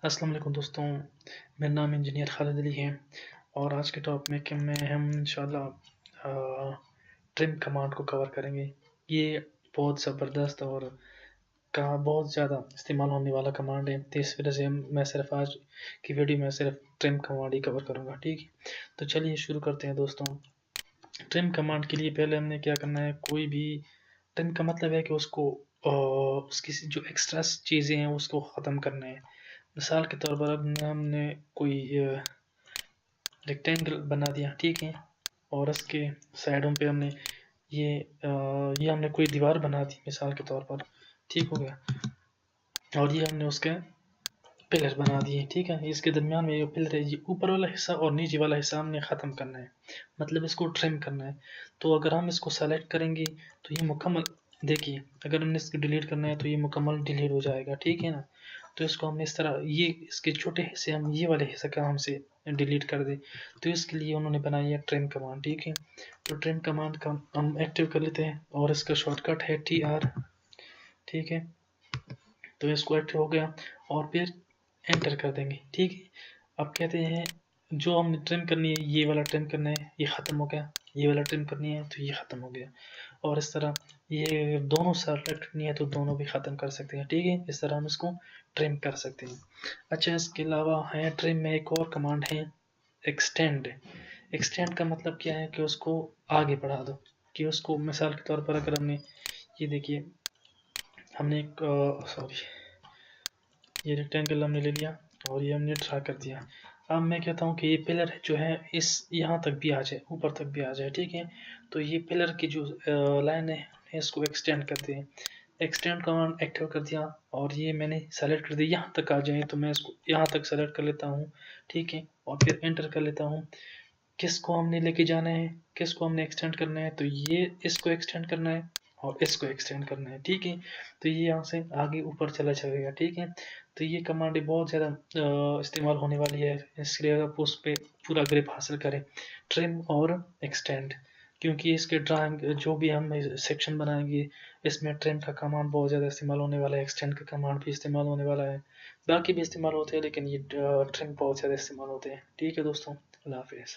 السلام علیکم دوستوں، میرا نام انجینئر خالد علی ہے اور آج کے ٹاپک میں ہم انشاءاللہ ٹرم کمانڈ کو کور کریں گے۔ یہ بہت زبردست اور بہت زیادہ استعمال ہونے والا کمانڈ ہے، تو اس وجہ سے میں صرف آج کی ویڈیو میں صرف ٹرم کمانڈ ہی کور کروں گا، ٹھیک ہے؟ تو چلیے شروع کرتے ہیں دوستوں۔ ٹرم کمانڈ کے لیے پہلے ہم نے کیا کرنا ہے، کوئی بھی ٹرم کا مطلب ہے کہ اس کی جو ایکسٹرا چیزیں ہیں اس کو ختم کرنا ہے۔ مثال کے طور پر اب ہم نے کوئی ریکٹینگل بنا دیا، ٹھیک ہے، اور اس کے سائڈوں پہ ہم نے یہ ہم نے کوئی دیوار بنا دی مثال کے طور پر، ٹھیک ہو گیا، اور یہ ہم نے اس کے پلر بنا دیے، ٹھیک ہے۔ اس کے درمیان میں یہ پلر ہے، یہ اوپر والا حصہ اور نیچے والا حصہ ہم نے ختم کرنا ہے، مطلب اس کو ٹرم کرنا ہے۔ تو اگر ہم اس کو سلیکٹ کریں گے تو یہ مکمل، دیکھیے اگر ہم نے اس کو ڈیلیٹ کرنا ہے تو یہ مکمل ڈیلیٹ ہو جائے گا، ٹھیک ہے نا۔ تو اس کو ہم نے اس طرح اس کے چھوٹے حصے ہم یہ والے حصے کا ہم سے ڈیلیٹ کر دیں، تو اس کے لیے انہوں نے بنائی ہے ٹرم کمانڈ، ٹھیک ہے۔ تو ٹرم کمانڈ کا ہم ایکٹیو کر لیتے ہیں اور اس کا شارٹ کٹ ہے TR، ٹھیک ہے۔ تو اس کو ایکٹیو ہو گیا اور پھر انٹر کر دیں گے، ٹھیک ہے۔ اب کہتے ہیں جو ہم نے ٹرم کرنی ہے، یہ والا ٹرم کرنا ہے، یہ ختم ہو گیا، یہ والا ٹرم کرنی ہے تو یہ ختم ہو گیا، اور اس طرح یہ دونوں سلیکٹ کرنی ہے تو دونوں بھی ختم کر سکتے ہیں، ٹھیک ہے۔ اس طرح ہم اس کو ٹرم کر سکتے ہیں۔ اچھا، اس کے علاوہ ہے ٹرم میں ایک اور کمانڈ ہے ایکسٹینڈ۔ ایکسٹینڈ کا مطلب کیا ہے کہ اس کو آگے بڑھا دو، کہ اس کو مثال کے طور پر اگر ہم نے یہ دیکھیے ہم نے ایک یہ ریکٹینگل ہم نے لے لیا اور یہ ہم نے ڈرا کر دیا۔ اب میں کہتا ہوں کہ یہ پلر جو ہے یہاں تک بھی آ جائے، اوپر تک بھی آ جائے، ٹھیک ہے۔ تو یہ پلر کی جو لائن ہے اس کو ایکسٹینڈ کرتے ہیں۔ ایکسٹینڈ کمانڈ ایکٹیو کر دیا اور یہ میں نے سلیکٹ کر دیا، یہاں تک آ جائے تو میں اس کو یہاں تک سلیکٹ کر لیتا ہوں، ٹھیک ہے، اور پھر انٹر کر لیتا ہوں۔ کس کو ہم نے لے کے جانا ہے، کس کو ہم نے ایکسٹینڈ کرنا ہے، تو یہ اس کو ایکسٹینڈ کرنا ہے اور اس کو ایکسٹینڈ کرنا ہے، ٹھیک ہے۔ تو یہ یہاں سے آگے اوپر چلا جائے گا، ٹھیک ہے۔ تو یہ کمانڈ بہت زیادہ استعمال ہونے والی ہے، اس لیے آپ اس پہ پورا گرپ حاصل کریں، ٹرم اور ایکسٹینڈ، کیونکہ اس کے ڈرائنگ جو بھی ہم سیکشن بنائیں گے اس میں ٹرم کا کمانڈ بہت زیادہ استعمال ہونے والا ہے، ایکسٹینڈ کا کمانڈ بھی استعمال ہونے والا ہے، باقی بھی استعمال ہوتے ہیں لیکن یہ ٹرم بہت زیادہ استعمال ہوتے ہیں، ٹھیک ہے دوستوں، اللہ حافظ۔